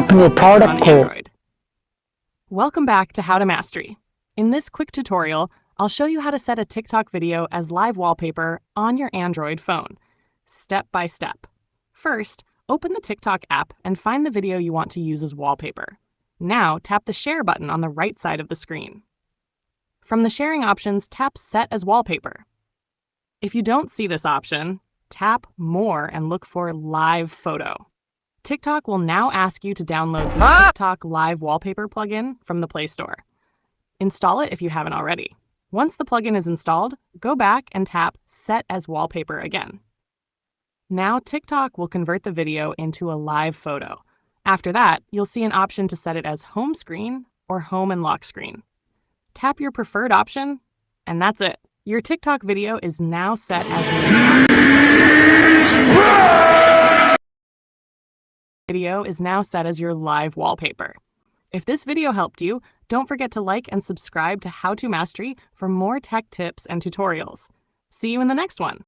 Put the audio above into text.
use Wallpaper on Android. Welcome back to How to Mastery. In this quick tutorial, I'll show you how to set a TikTok video as live wallpaper on your Android phone, step by step. First, open the TikTok app and find the video you want to use as wallpaper. Now, tap the Share button on the right side of the screen. From the sharing options, tap Set as Wallpaper. If you don't see this option, tap More and look for Live Photo. TikTok will now ask you to download the TikTok Live Wallpaper plugin from the Play Store. Install it if you haven't already. Once the plugin is installed, go back and tap Set as Wallpaper again. Now TikTok will convert the video into a live photo. After that, you'll see an option to set it as home screen or home and lock screen. Tap your preferred option, and that's it. Your TikTok video is now set as your live wallpaper. If this video helped you, don't forget to like and subscribe to How to Mastery for more tech tips and tutorials. See you in the next one.